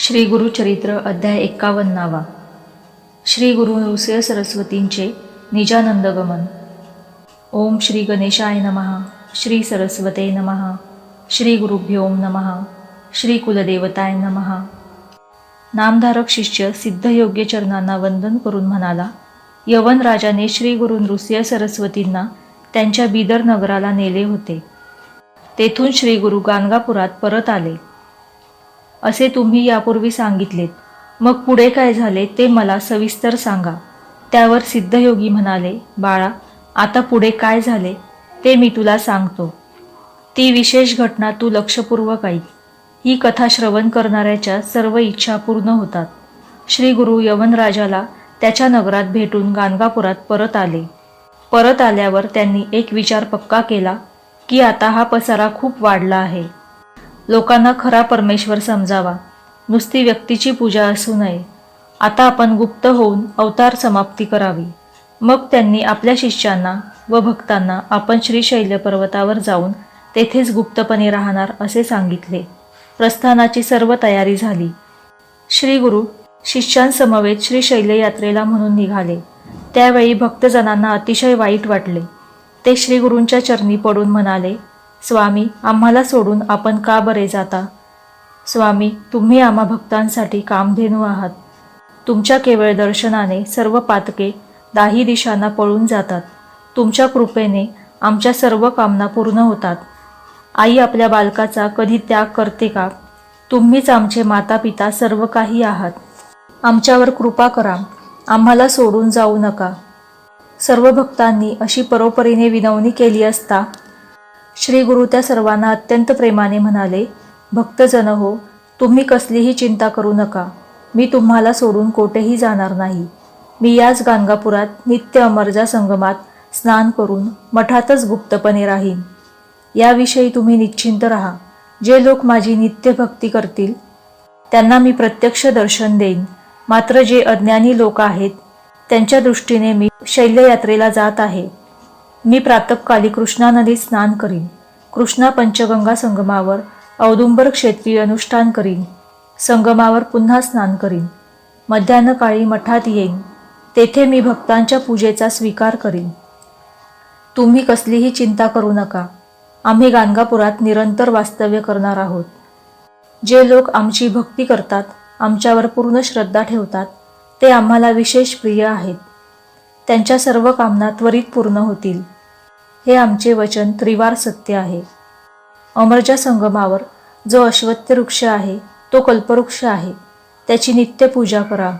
श्री गुरुचरित्र अध्याय 51. श्री गुरु नृसिंह सरस्वतींचे निजानंदगमन. ओम श्री गणेशाय नमः. श्री सरस्वते नमः. श्री गुरुभ्यो नमः. श्री कुलदेवताय नमः. नामधारक शिष्य सिद्धयोग्य चरणांना वंदन करून म्हणाला, यवन राजाने श्री गुरु नृसिंह सरस्वतींना त्यांच्या बिदर नगराला नेले होते. तेथून श्री गुरु गाणगापुरात परत आले असे तुम्ही यापूर्वी सांगितलेत. मग पुढे काय झाले ते मला सविस्तर सांगा. त्यावर सिद्धयोगी म्हणाले, बाळा, आता पुढे काय झाले ते मी तुला सांगतो. ती विशेष घटना तू लक्षपूर्वक ऐक. ही कथा श्रवण करणाऱ्याच्या सर्व इच्छा पूर्ण होतात. श्री गुरु यवनराजाला त्याच्या नगरात भेटून गाणगापुरात परत आले. परत आल्यावर त्यांनी एक विचार पक्का केला की आता हा पसारा खूप वाढला आहे. लोकांना खरा परमेश्वर समजावा, नुसती व्यक्तीची पूजा असू नये. आता आपण गुप्त होऊन अवतार समाप्ती करावी. मग त्यांनी आपल्या शिष्यांना व भक्तांना आपण श्रीशैल्य पर्वतावर जाऊन तेथेच गुप्तपणे राहणार असे सांगितले. प्रस्थानाची सर्व तयारी झाली. श्री गुरु शिष्यांसमवेत श्रीशैल्य यात्रेला म्हणून निघाले. त्यावेळी भक्तजनांना अतिशय वाईट वाटले. ते श्री गुरूंच्या चरणी पडून म्हणाले, स्वामी, आम्हाला सोडून आपण का बरे जाता? स्वामी, तुम्ही आम्हा भक्तांसाठी कामधेनू आहात. तुमच्या केवळ दर्शनाने सर्व पातके दाही दिशांना पळून जातात. तुमच्या कृपेने आमच्या सर्व कामना पूर्ण होतात. आई आपल्या बालकाचा कधी त्याग करते का? तुम्हीच आमचे माता पिता सर्व काही आहात. आमच्यावर कृपा करा, आम्हाला सोडून जाऊ नका. सर्व भक्तांनी अशी परोपरीने विनवणी केली असता श्री गुरु त्या सर्वांना अत्यंत प्रेमाने म्हणाले, भक्तजन हो, तुम्ही कसलीही चिंता करू नका. मी तुम्हाला सोडून कोठेही जाणार नाही. मी याच गाणगापुरात नित्य अमरजा संगमात स्नान करून मठातच गुप्तपणे राहीन. याविषयी तुम्ही निश्चिंत राहा. जे लोक माझी नित्य भक्ती करतील त्यांना मी प्रत्यक्ष दर्शन देईन. मात्र जे अज्ञानी लोक आहेत त्यांच्या दृष्टीने मी शैल्ययात्रेला जात आहे. मी प्रातःकाली कृष्णा नदीत स्नान करीन. कृष्णा पंचगंगा संगमावर औदुंबर क्षेत्री अनुष्ठान करीन. संगमावर पुन्हा स्नान करीन. मध्यान्हकाळी मठात येईन. तेथे मी भक्तांच्या पूजेचा स्वीकार करीन. तुम्ही कसलीही चिंता करू नका. आम्ही गाणगापुरात निरंतर वास्तव्य करणार आहोत. जे लोक आमची भक्ती करतात, आमच्यावर पूर्ण श्रद्धा ठेवतात, ते आम्हाला विशेष प्रिय आहेत. त्यांच्या सर्व कामना त्वरित पूर्ण होतील. हे आमचे वचन त्रिवार सत्य आहे. अमरजा संगमावर जो अश्वत्थ वृक्ष आहे तो कल्पवृक्ष आहे. त्याची नित्य पूजा करा,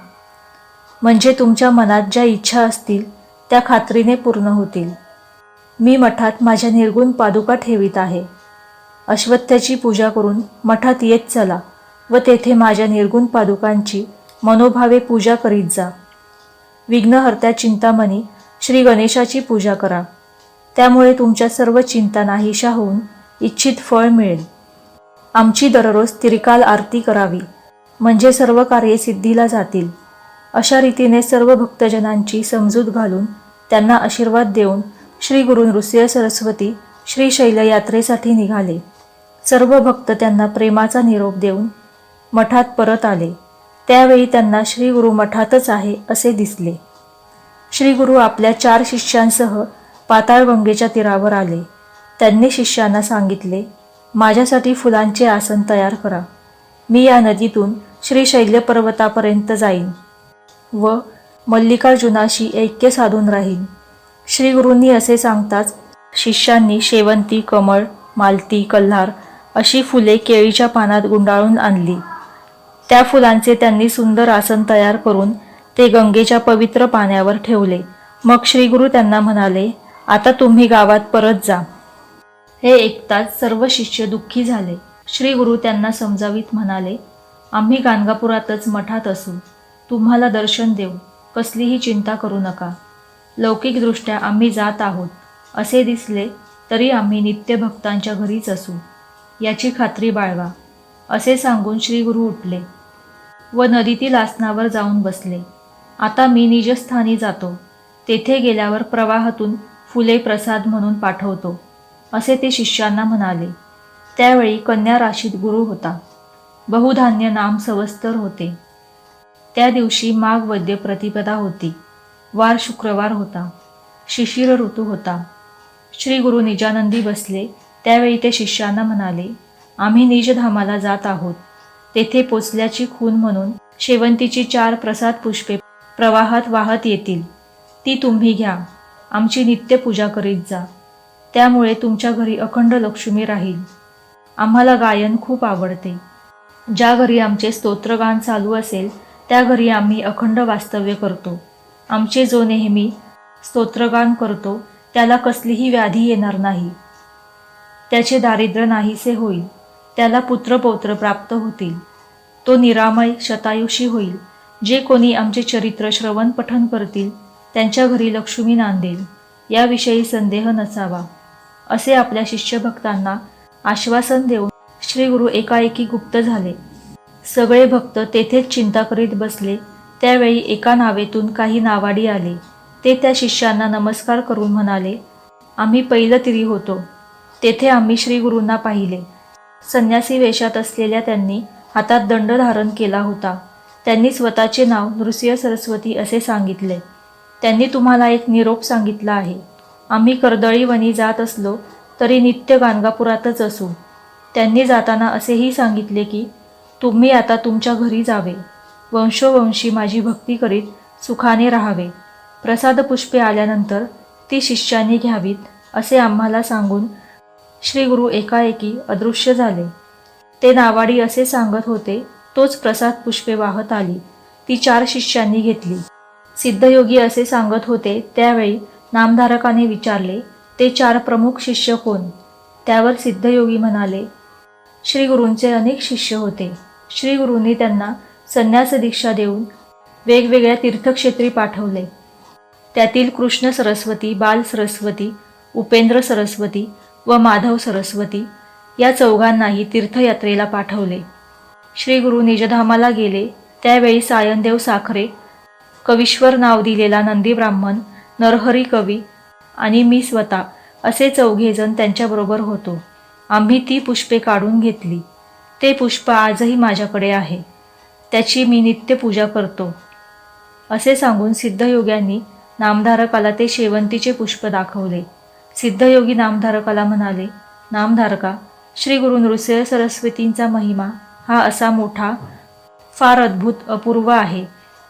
म्हणजे तुमच्या मनात ज्या इच्छा असतील त्या खात्रीने पूर्ण होतील. मी मठात माझ्या निर्गुण पादुका ठेवीत आहे. अश्वत्थाची पूजा करून मठात येत चला व तेथे माझ्या निर्गुण पादुकांची मनोभावे पूजा करीत जा. विघ्नहर्त्या चिंतामणी श्री गणेशाची पूजा करा. त्यामुळे तुमच्या सर्व चिंता नाहीशा होऊन इच्छित फळ मिळेल. आमची दररोज त्रिकाल आरती करावी, म्हणजे सर्व कार्ये सिद्धीला जातील. अशा रीतीने सर्व भक्तजनांची समजूत घालून त्यांना आशीर्वाद देऊन श्री गुरु नृसिंह सरस्वती श्रीशैल्य यात्रेसाठी निघाले. सर्व भक्त त्यांना प्रेमाचा निरोप देऊन मठात परत आले. त्यावेळी त्यांना श्री गुरु मठातच आहे असे दिसले. श्री गुरु आपल्या 4 शिष्यांसह पाताळगंगेच्या तीरावर आले. त्यांनी शिष्यांना सांगितले, माझ्यासाठी फुलांचे आसन तयार करा. मी या नदीतून श्रीशैल्य पर्वतापर्यंत जाईन व मल्लिकार्जुनाशी ऐक्य साधून राहीन. श्री गुरूंनी असे सांगताच शिष्यांनी शेवंती, कमळ, मालती, कल्हार अशी फुले केळीच्या पानात गुंडाळून आणली. त्या फुलांचे त्यांनी सुंदर आसन तयार करून ते गंगेच्या पवित्र पाण्यावर ठेवले. मग श्री गुरु त्यांना म्हणाले, आता तुम्ही गावात परत जा. हे ऐकताच सर्व शिष्य दुःखी झाले. श्री गुरु त्यांना समजावीत म्हणाले, आम्ही गाणगापुरातच मठात असू. तुम्हाला दर्शन देऊ. कसलीही चिंता करू नका. लौकिकदृष्ट्या आम्ही जात आहोत असे दिसले तरी आम्ही नित्य भक्तांच्या घरीच असू, याची खात्री बाळगा. असे सांगून श्री गुरु उठले व नदीतील आसनावर जाऊन बसले. आता मी निजस्थानी जातो. तेथे गेल्यावर प्रवाहातून फुले प्रसाद म्हणून पाठवतो, असे ते शिष्यांना म्हणाले. त्यावेळी कन्या राशीत गुरु होता. बहुधान्य नाम सवस्तर होते. त्या दिवशी माघ वद्य प्रतिपदा होती. वार शुक्रवार होता. शिशिर ऋतू होता. श्री गुरु निजानंदी बसले. त्यावेळी ते शिष्यांना म्हणाले, आम्ही निजधामाला जात आहोत. तेथे पोचल्याची खूण म्हणून शेवंतीची 4 प्रसाद पुष्पे प्रवाहात वाहत येतील. ती तुम्ही घ्या. आमची नित्य पूजा करीत जा. त्यामुळे तुमच्या घरी अखंड लक्ष्मी राहील. आम्हाला गायन खूप आवडते. ज्या घरी आमचे स्तोत्रगान चालू असेल त्या घरी आम्ही अखंड वास्तव्य करतो. आमचे जो नेहमी स्तोत्रगान करतो त्याला कसलीही व्याधी येणार नाही. त्याचे दारिद्र्य नाहीसे होईल. त्याला पुत्रपौत्र प्राप्त होतील. तो निरामय शतायुषी होईल. जे कोणी आमचे चरित्र श्रवण पठन करतील त्यांच्या घरी लक्ष्मी नांदेल. याविषयी संदेह नसावा. असे आपल्या शिष्यभक्तांना आश्वासन देऊन श्री गुरु एकाएकी गुप्त झाले. सगळे भक्त तेथेच चिंता करीत बसले. त्यावेळी एका नावेतून काही नावाडी आले. ते त्या शिष्यांना नमस्कार करून म्हणाले, आम्ही पैलतिरी होतो. तेथे आम्ही श्री गुरूंना पाहिले. संन्यासी वेशात असलेल्या त्यांनी हातात दंड धारण केला होता. त्यांनी स्वतःचे नाव नृसिंह सरस्वती असे सांगितले. त्यांनी तुम्हाला एक निरोप सांगितला आहे. आम्ही कर्दळीवनी जात असलो तरी नित्य गाणगापुरातच असू. त्यांनी जाताना असेही सांगितले की तुम्ही आता तुमच्या घरी जावे. वंशोवंशी माझी भक्ती करीत सुखाने राहावे. प्रसाद पुष्पे आल्यानंतर ती शिष्यांनी घ्यावीत असे आम्हाला सांगून श्री गुरु एकाएकी अदृश्य झाले. ते नावाडी असे सांगत होते तोच प्रसाद पुष्पे वाहत आली. ती 4 शिष्यांनी घेतली. सिद्धयोगी असे सांगत होते. त्यावेळी नामधारकाने विचारले, ते 4 प्रमुख शिष्य कोण? त्यावर सिद्धयोगी म्हणाले, श्री गुरूंचे अनेक शिष्य होते. श्री गुरूंनी त्यांना संन्यास दीक्षा देऊन वेगवेगळ्या तीर्थक्षेत्री पाठवले. त्यातील कृष्ण सरस्वती, बाल सरस्वती, उपेंद्र सरस्वती व माधव सरस्वती या 4घांनाही तीर्थयात्रेला पाठवले. श्री गुरु निजधामाला गेले. त्यावेळी सायनदेव साखरे, कवीश्वर नाव दिलेला नंदी ब्राह्मण, नरहरी कवी आणि मी स्वतः असे 4घे जण त्यांच्याबरोबर होतो. आम्ही ती पुष्पे काढून घेतली. ते पुष्प आजही माझ्याकडे आहे. त्याची मी नित्य पूजा करतो. असे सांगून सिद्धयोग्यांनी नामधारकाला ते शेवंतीचे पुष्प दाखवले. सिद्धयोगी नामधारकाला म्हणाले, नामधारका, श्री गुरु नृसिंह सरस्वतींचा महिमा हा असा मोठा, फार अद्भुत, अपूर्व आहे.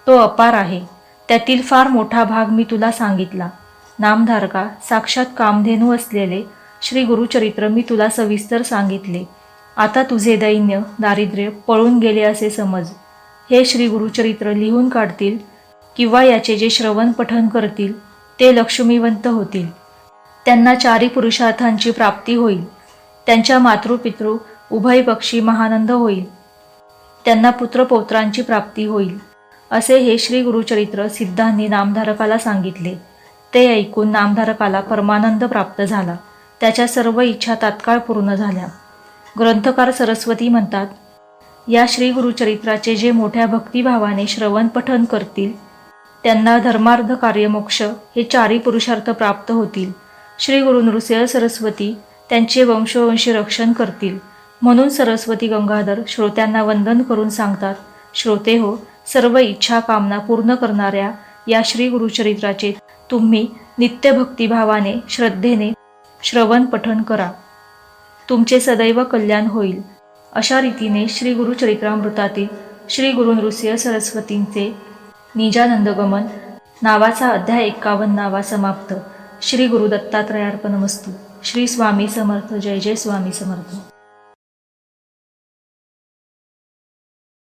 तो अपार आहे. त्यातील फार मोठा भाग मी तुला सांगितला. नामधारका, साक्षात कामधेनू असलेले श्री गुरुचरित्र मी तुला सविस्तर सांगितले. आता तुझे दैन्य दारिद्र्य पळून गेले असे समज. हे श्री गुरुचरित्र लिहून काढतील किंवा याचे जे श्रवण पठन करतील ते लक्ष्मीवंत होतील. त्यांना 4 पुरुषार्थांची प्राप्ती होईल. त्यांच्या मातृपितृ उभय पक्षी महानंद होईल. त्यांना पुत्रपौत्रांची प्राप्ती होईल. असे हे श्री गुरुचरित्र सिद्धांनी नामधारकाला सांगितले. ते ऐकून नामधारकाला परमानंद प्राप्त झाला. त्याच्या सर्व इच्छा तात्काळ पूर्ण झाल्या. ग्रंथकार सरस्वती म्हणतात, या श्री गुरुचरित्राचे जे मोठ्या भक्तिभावाने श्रवण पठन करतील त्यांना धर्मार्थ कार्यमोक्ष हे 4ही पुरुषार्थ प्राप्त होतील. श्री गुरु नृसिंह सरस्वती त्यांचे वंशोवंशी रक्षण करतील. म्हणून सरस्वती गंगाधर श्रोत्यांना वंदन करून सांगतात, श्रोते हो, सर्व इच्छा कामना पूर्ण करणाऱ्या या श्री गुरुचरित्राचे तुम्ही नित्य भक्तिभावाने श्रद्धेने श्रवण पठन करा. तुमचे सदैव कल्याण होईल. अशा रीतीने श्री गुरुचरित्रामृतातील श्री गुरु नृसिंह सरस्वतींचे निजानंदगमन नावाचा अध्याय 51 समाप्त. श्री गुरु दत्तात्रयार्पणमस्तु. श्री स्वामी समर्थ. जय जय स्वामी समर्थ.